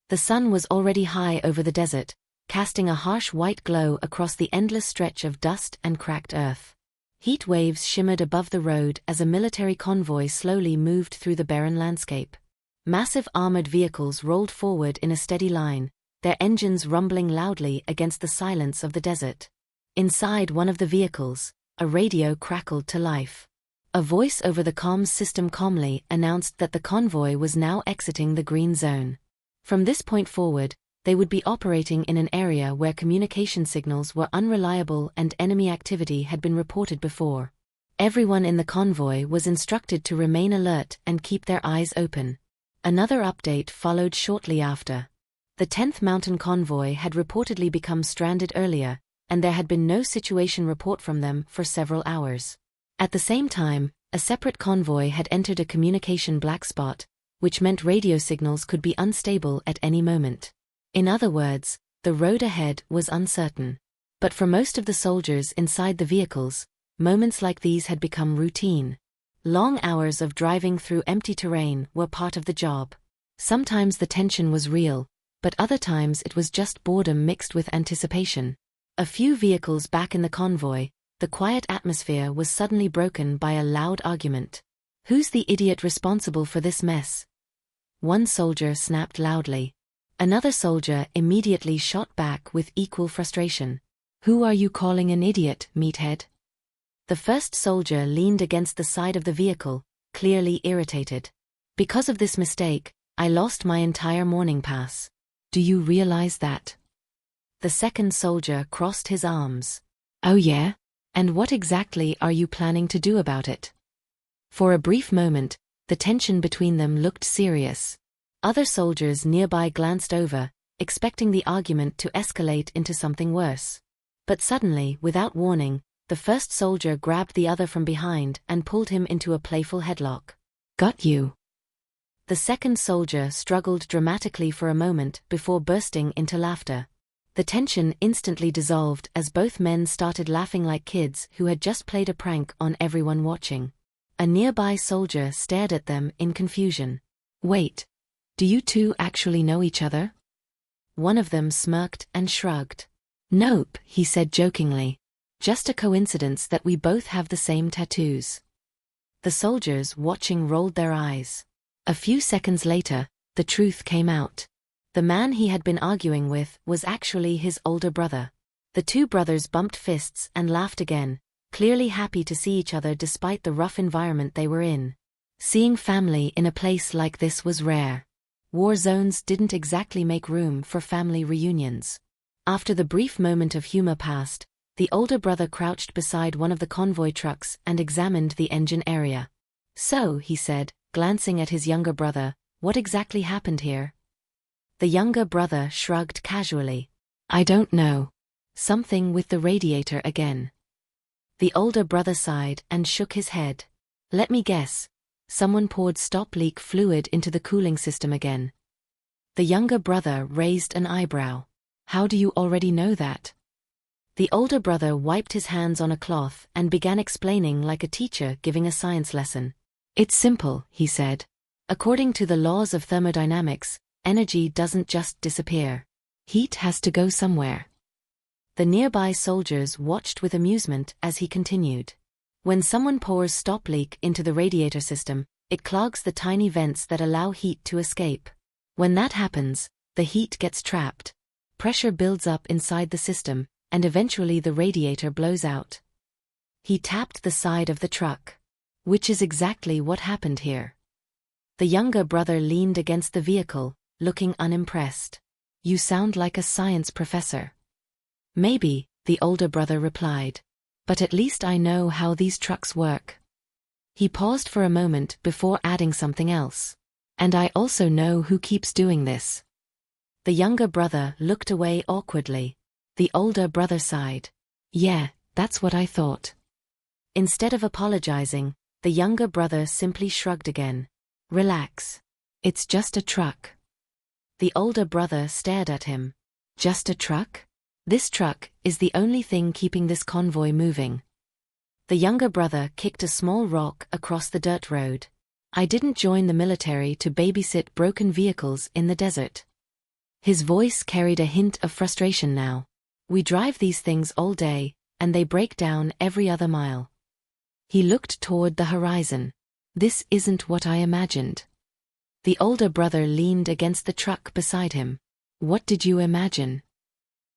The sun was already high over the desert, casting a harsh white glow across the endless stretch of dust and cracked earth. Heat waves shimmered above the road as a military convoy slowly moved through the barren landscape. Massive armored vehicles rolled forward in a steady line, their engines rumbling loudly against the silence of the desert. Inside one of the vehicles, a radio crackled to life. A voice over the comms system calmly announced that the convoy was now exiting the green zone. From this point forward, they would be operating in an area where communication signals were unreliable and enemy activity had been reported before. Everyone in the convoy was instructed to remain alert and keep their eyes open. Another update followed shortly after. The 10th Mountain Convoy had reportedly become stranded earlier, and there had been no situation report from them for several hours. At the same time, a separate convoy had entered a communication black spot, which meant radio signals could be unstable at any moment. In other words, the road ahead was uncertain. But for most of the soldiers inside the vehicles, moments like these had become routine. Long hours of driving through empty terrain were part of the job. Sometimes the tension was real, but other times it was just boredom mixed with anticipation. A few vehicles back in the convoy, the quiet atmosphere was suddenly broken by a loud argument. "Who's the idiot responsible for this mess?" One soldier snapped loudly. Another soldier immediately shot back with equal frustration. "Who are you calling an idiot, meathead?" The first soldier leaned against the side of the vehicle, clearly irritated. "Because of this mistake, I lost my entire morning pass. Do you realize that?" The second soldier crossed his arms. "Oh yeah? And what exactly are you planning to do about it?" For a brief moment, the tension between them looked serious. Other soldiers nearby glanced over, expecting the argument to escalate into something worse. But suddenly, without warning, the first soldier grabbed the other from behind and pulled him into a playful headlock. "Got you." The second soldier struggled dramatically for a moment before bursting into laughter. The tension instantly dissolved as both men started laughing like kids who had just played a prank on everyone watching. A nearby soldier stared at them in confusion. "Wait. Do you two actually know each other?" One of them smirked and shrugged. "Nope," he said jokingly. "Just a coincidence that we both have the same tattoos." The soldiers watching rolled their eyes. A few seconds later, the truth came out. The man he had been arguing with was actually his older brother. The two brothers bumped fists and laughed again, clearly happy to see each other despite the rough environment they were in. Seeing family in a place like this was rare. War zones didn't exactly make room for family reunions. After the brief moment of humor passed, the older brother crouched beside one of the convoy trucks and examined the engine area. "So," he said, glancing at his younger brother, "what exactly happened here?" The younger brother shrugged casually. "I don't know. Something with the radiator again." The older brother sighed and shook his head. "Let me guess. Someone poured stop leak fluid into the cooling system again." The younger brother raised an eyebrow. "How do you already know that?" The older brother wiped his hands on a cloth and began explaining like a teacher giving a science lesson. "It's simple," he said. "According to the laws of thermodynamics, energy doesn't just disappear. Heat has to go somewhere." The nearby soldiers watched with amusement as he continued. "When someone pours stop leak into the radiator system, it clogs the tiny vents that allow heat to escape. When that happens, the heat gets trapped. Pressure builds up inside the system, and eventually the radiator blows out." He tapped the side of the truck. "Which is exactly what happened here." The younger brother leaned against the vehicle, looking unimpressed. "You sound like a science professor." "Maybe," the older brother replied. "But at least I know how these trucks work." He paused for a moment before adding something else. "And I also know who keeps doing this." The younger brother looked away awkwardly. The older brother sighed. "Yeah, that's what I thought." Instead of apologizing, the younger brother simply shrugged again. "Relax. It's just a truck." The older brother stared at him. "Just a truck? This truck is the only thing keeping this convoy moving." The younger brother kicked a small rock across the dirt road. "I didn't join the military to babysit broken vehicles in the desert." His voice carried a hint of frustration now. "We drive these things all day, and they break down every other mile." He looked toward the horizon. "This isn't what I imagined." The older brother leaned against the truck beside him. "What did you imagine?"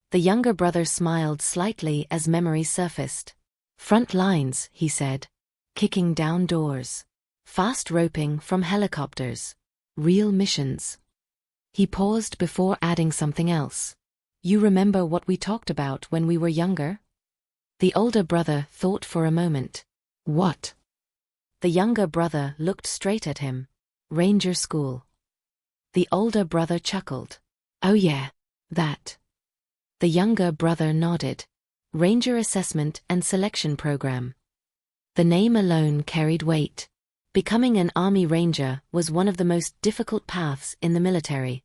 The younger brother smiled slightly as memories surfaced. "Front lines," he said. "Kicking down doors. Fast roping from helicopters. Real missions." He paused before adding something else. "You remember what we talked about when we were younger?" The older brother thought for a moment. "What?" The younger brother looked straight at him. "Ranger school." The older brother chuckled. "Oh yeah, that." The younger brother nodded. "Ranger assessment and selection program." The name alone carried weight. Becoming an Army Ranger was one of the most difficult paths in the military.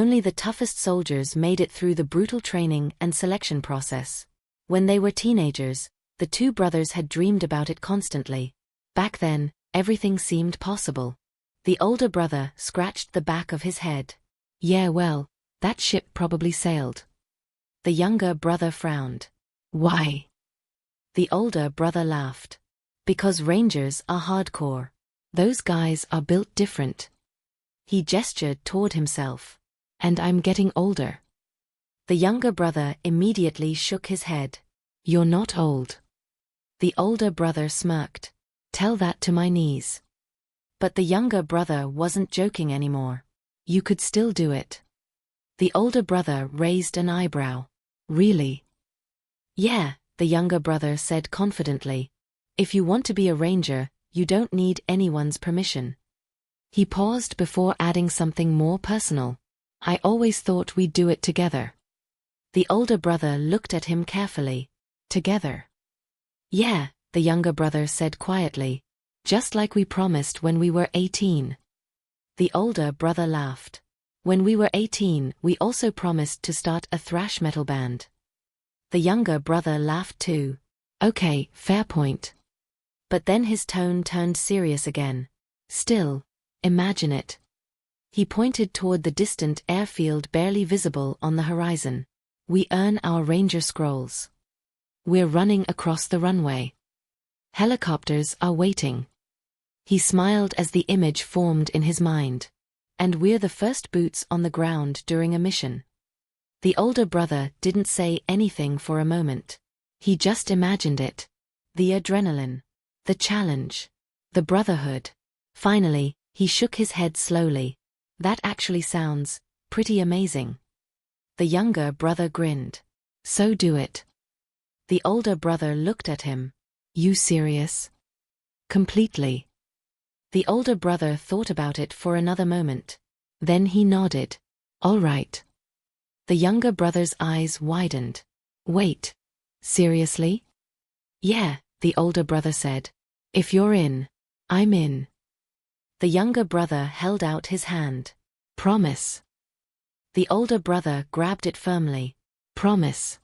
Only the toughest soldiers made it through the brutal training and selection process. When they were teenagers, the two brothers had dreamed about it constantly. Back then, everything seemed possible. The older brother scratched the back of his head. "Yeah, well, that ship probably sailed." The younger brother frowned. "Why?" The older brother laughed. "Because Rangers are hardcore. Those guys are built different." He gestured toward himself. "And I'm getting older." The younger brother immediately shook his head. "You're not old." The older brother smirked. "Tell that to my knees." But the younger brother wasn't joking anymore. "You could still do it." The older brother raised an eyebrow. "Really?" "Yeah," the younger brother said confidently. "If you want to be a ranger, you don't need anyone's permission." He paused before adding something more personal. "I always thought we'd do it together." The older brother looked at him carefully. "Together?" "Yeah," the younger brother said quietly. "Just like we promised when we were 18. The older brother laughed. "When we were 18, we also promised to start a thrash metal band." The younger brother laughed too. "Okay, fair point." But then his tone turned serious again. "Still, imagine it." He pointed toward the distant airfield barely visible on the horizon. "We earn our Ranger scrolls. We're running across the runway. Helicopters are waiting." He smiled as the image formed in his mind. "And we're the first boots on the ground during a mission." The older brother didn't say anything for a moment. He just imagined it. The adrenaline. The challenge. The brotherhood. Finally, he shook his head slowly. "That actually sounds pretty amazing." The younger brother grinned. "So do it." The older brother looked at him. "You serious?" "Completely." The older brother thought about it for another moment. Then he nodded. "All right." The younger brother's eyes widened. "Wait. Seriously?" "Yeah," the older brother said. "If you're in, I'm in." The younger brother held out his hand. "Promise." The older brother grabbed it firmly. "Promise."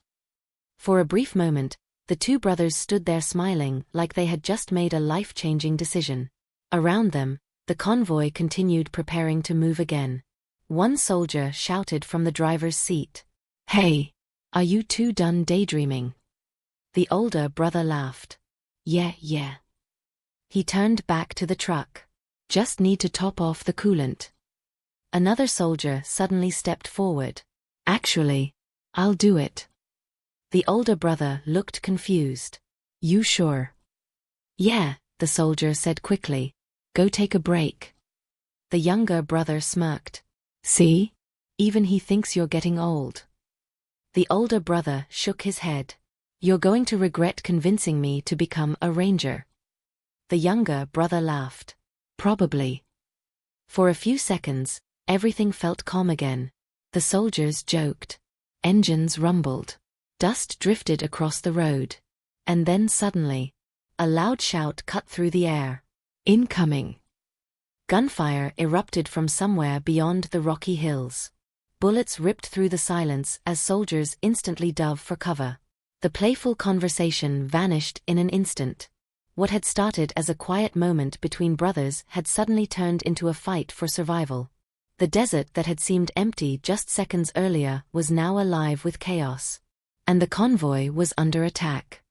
For a brief moment, the two brothers stood there smiling like they had just made a life-changing decision. Around them, the convoy continued preparing to move again. One soldier shouted from the driver's seat. "Hey, are you two done daydreaming?" The older brother laughed. Yeah. He turned back to the truck. "Just need to top off the coolant." Another soldier suddenly stepped forward. "Actually, I'll do it." The older brother looked confused. "You sure?" "Yeah," the soldier said quickly. "Go take a break." The younger brother smirked. "See? Even he thinks you're getting old." The older brother shook his head. "You're going to regret convincing me to become a ranger." The younger brother laughed. "Probably." For a few seconds, everything felt calm again. The soldiers joked. Engines rumbled. Dust drifted across the road. And then suddenly, a loud shout cut through the air. "Incoming!" Gunfire erupted from somewhere beyond the rocky hills. Bullets ripped through the silence as soldiers instantly dove for cover. The playful conversation vanished in an instant. What had started as a quiet moment between brothers had suddenly turned into a fight for survival. The desert that had seemed empty just seconds earlier was now alive with chaos. And the convoy was under attack.